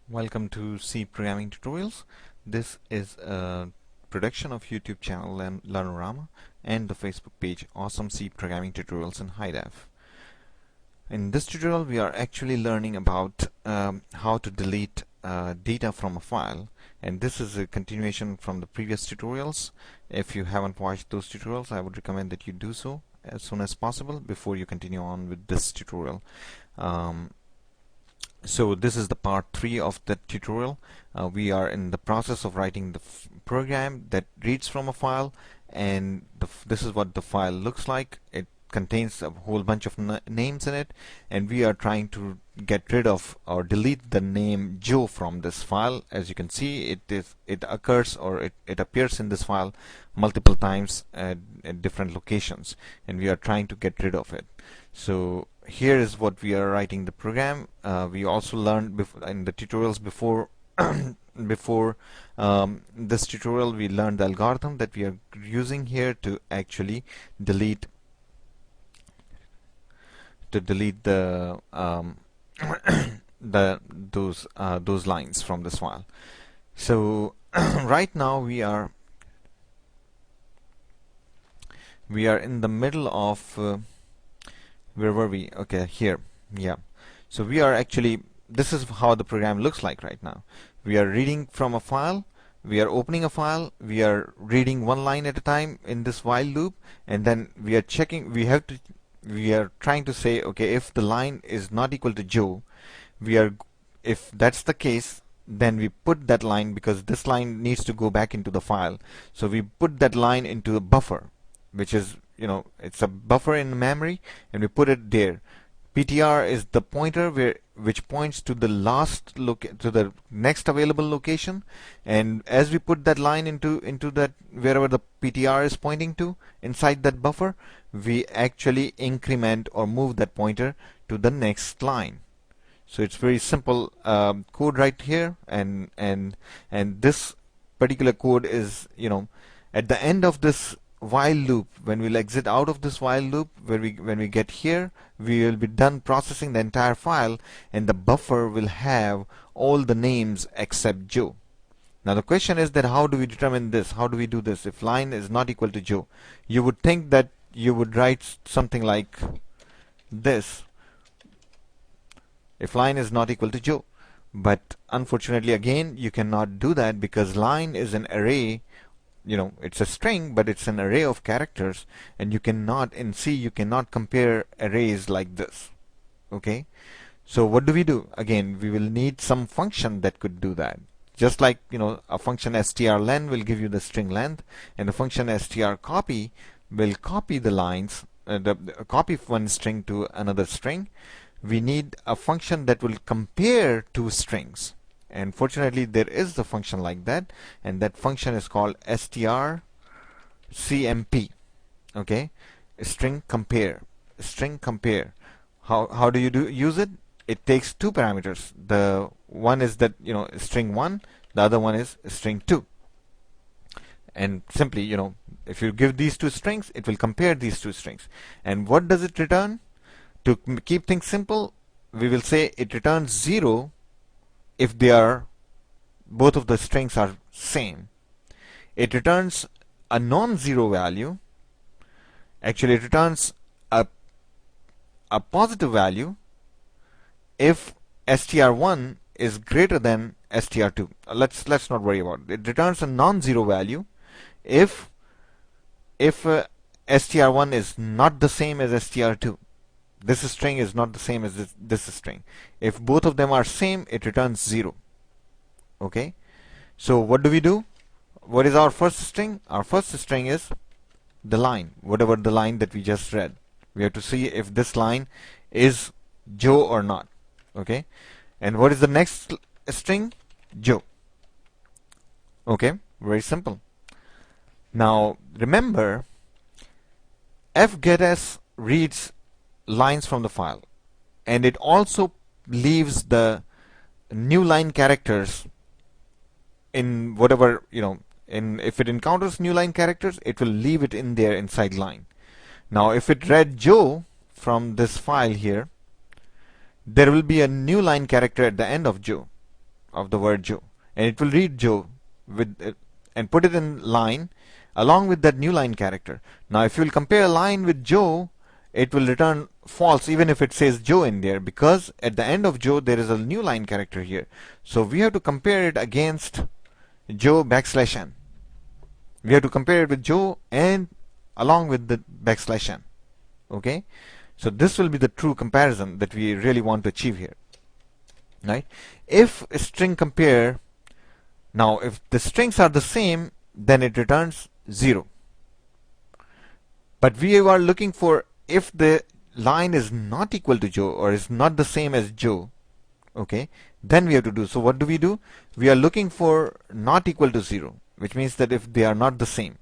Welcome to C Programming Tutorials. This is a production of YouTube channel Learnorama and the Facebook page Awesome C Programming Tutorials in High Def. In this tutorial we are actually learning about how to delete data from a file, and this is a continuation from the previous tutorials. If you haven't watched those tutorials, I would recommend that you do so as soon as possible before you continue on with this tutorial. So this is the part 3 of the tutorial. We are in the process of writing the program that reads from a file, and this is what the file looks like. It contains a whole bunch of names in it, and we are trying to get rid of or delete the name Joe from this file. As you can see, it occurs or it appears in this file multiple times at different locations, and we are trying to get rid of it. So here is what we are writing the program. We also learned in the tutorials before before this tutorial, we learned the algorithm that we are using here to actually delete the those lines from this file. So right now we are in the middle of where were we? Okay, here. Yeah. So we are actually, this is how the program looks like right now. We are reading from a file, we are opening a file, we are reading one line at a time in this while loop, and then we are checking, we are trying to say, okay, if the line is not equal to Joe, if that's the case, then we put that line, because this line needs to go back into the file. So we put that line into a buffer, which is, it's a buffer in memory, and we put it there. PTR is the pointer which points to the to the next available location, and as we put that line into that wherever the PTR is pointing to inside that buffer, we actually increment or move that pointer to the next line. So it's very simple code right here, and this particular code is, at the end of this while loop, when we'll exit out of this while loop, when we get here, we will be done processing the entire file, and the buffer will have all the names except Joe. Now the question is that how do we determine this? How do we do this? If line is not equal to Joe, you would think that you would write something like this. If line is not equal to Joe, but unfortunately again you cannot do that, because line is an array. It's a string, but it's an array of characters, and you cannot, in C, you cannot compare arrays like this. Okay, so what do we do? Again, we will need some function that could do that. Just like, a function strlen will give you the string length, and the function strcopy will copy the lines, copy one string to another string. We need a function that will compare two strings. And fortunately there is the function like that, and that function is called strcmp. Okay, string compare. How do you use it? It takes two parameters. The one is that, string 1, the other one is string 2, and simply, if you give these two strings, it will compare these two strings. And what does it return? To keep things simple, we will say it returns 0 if both of the strings are same. It returns a non-zero value. Actually, it returns a positive value if str1 is greater than str2. Let's not worry about it. It returns a non-zero value if str1 is not the same as str2. This string is not the same as this string. If both of them are same, it returns 0. Okay, so what do we do? What is our first string? Our first string is the line, whatever the line that we just read. We have to see if this line is Joe or not. Okay, and what is the next string? Joe. Okay, very simple. Now remember, fgetS reads lines from the file, and it also leaves the new line characters in whatever, if it encounters new line characters, it will leave it in there inside line. Now if it read Joe from this file here, there will be a new line character at the end of Joe. of the word Joe, and it will read Joe with and put it in line along with that new line character. Now if you will compare line with Joe, it will return false even if it says Joe in there, because at the end of Joe there is a new line character here. So we have to compare it against Joe \n. We have to compare it with Joe and along with the \n. Okay, so this will be the true comparison that we really want to achieve here, right? If a string compare, now if the strings are the same, then it returns 0. But we are looking for if the line is not equal to Joe or is not the same as Joe, okay, then we have to do. So what do? We are looking for not equal to 0, which means that if they are not the same,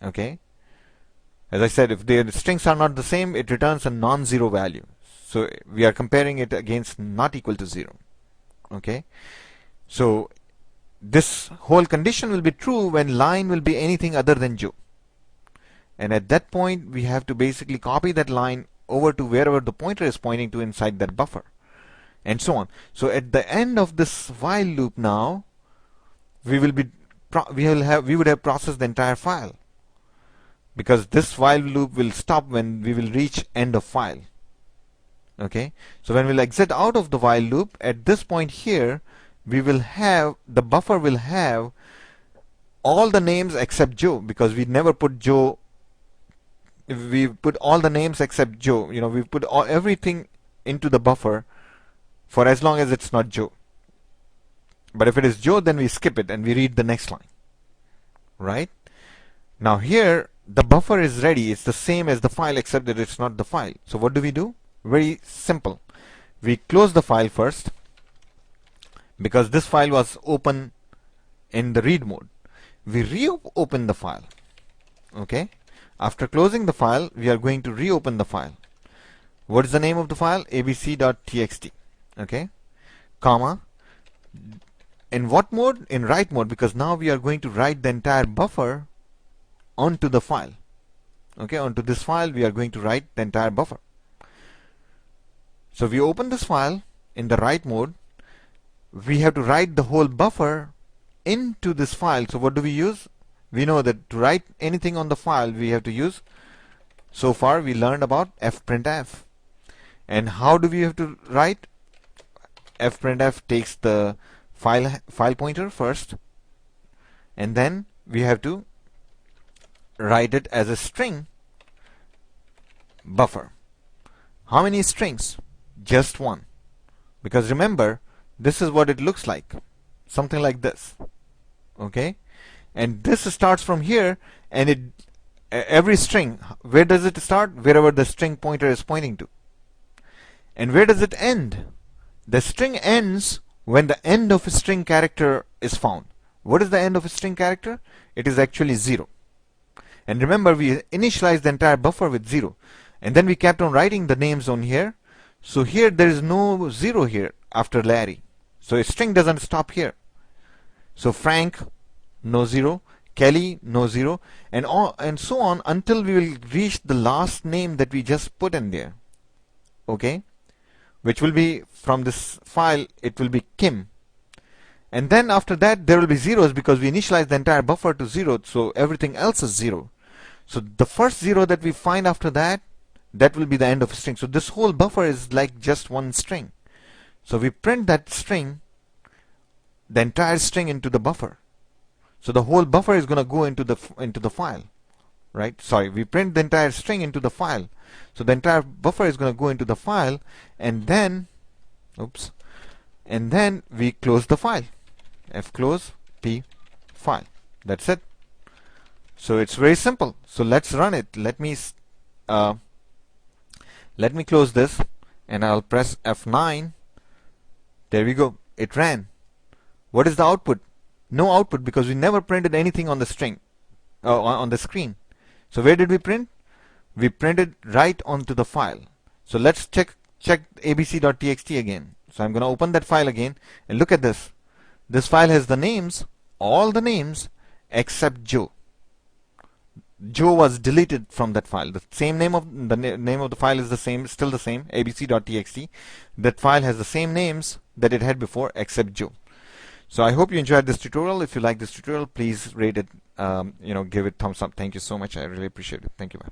okay, as I said, if the strings are not the same, it returns a non-zero value. So we are comparing it against not equal to 0, okay. So this whole condition will be true when line will be anything other than Joe. And at that point, we have to basically copy that line over to wherever the pointer is pointing to inside that buffer, and so on. So at the end of this while loop now, we would have processed the entire file, because this while loop will stop when we will reach end of file. Okay, so when we'll exit out of the while loop, at this point here, we will have the buffer will have all the names except Joe, because we never put Joe. We put all the names except Joe. We put everything into the buffer for as long as it's not Joe. But if it is Joe, then we skip it and we read the next line. Right? Now here, the buffer is ready. It's the same as the file, except that it's not the file. So what do? Very simple. We close the file first, because this file was open in the read mode. We reopen the file. Okay? After closing the file, we are going to reopen the file. What is the name of the file? abc.txt. Okay? Comma. In what mode? In write mode, because now we are going to write the entire buffer onto the file. Okay? Onto this file, we are going to write the entire buffer. So we open this file in the write mode. We have to write the whole buffer into this file. So what do we use? We know that to write anything on the file, we have to use, so far we learned about fprintf. And how do we have to write? Fprintf takes the file pointer first, and then we have to write it as a string buffer. How many strings? Just one. Because remember, this is what it looks like. Something like this. Okay? And this starts from here, and every string, where does it start? Wherever the string pointer is pointing to. And where does it end? The string ends when the end of a string character is found. What is the end of a string character? It is actually 0. And remember, we initialized the entire buffer with 0. And then we kept on writing the names on here. So here there is no 0 here after Larry. So a string doesn't stop here. So Frank, no 0, Kelly, no 0, and so on until we will reach the last name that we just put in there. Okay? Which will be from this file, it will be Kim. And then after that, there will be zeros because we initialized the entire buffer to 0, so everything else is 0. So the first 0 that we find after that, that will be the end of a string. So this whole buffer is like just one string. So we print that string, the entire string into the buffer. So the whole buffer is going to go into the file, right? Sorry, we print the entire string into the file. So the entire buffer is going to go into the file, and then, and then we close the file. Fclose p file. That's it. So it's very simple. So let's run it. Let me close this, and I'll press F9. There we go. It ran. What is the output? No output, because we never printed anything on the string, on the screen. So where did we print? We printed right onto the file. So let's check abc.txt again. So I'm going to open that file again, and look at this. This file has the names, all the names except Joe. Joe was deleted from that file. The same name of name of the file is the same, still the same, abc.txt. That file has the same names that it had before except Joe. So I hope you enjoyed this tutorial. If you like this tutorial, please rate it, give it thumbs up. Thank you so much. I really appreciate it. Thank you. Bye.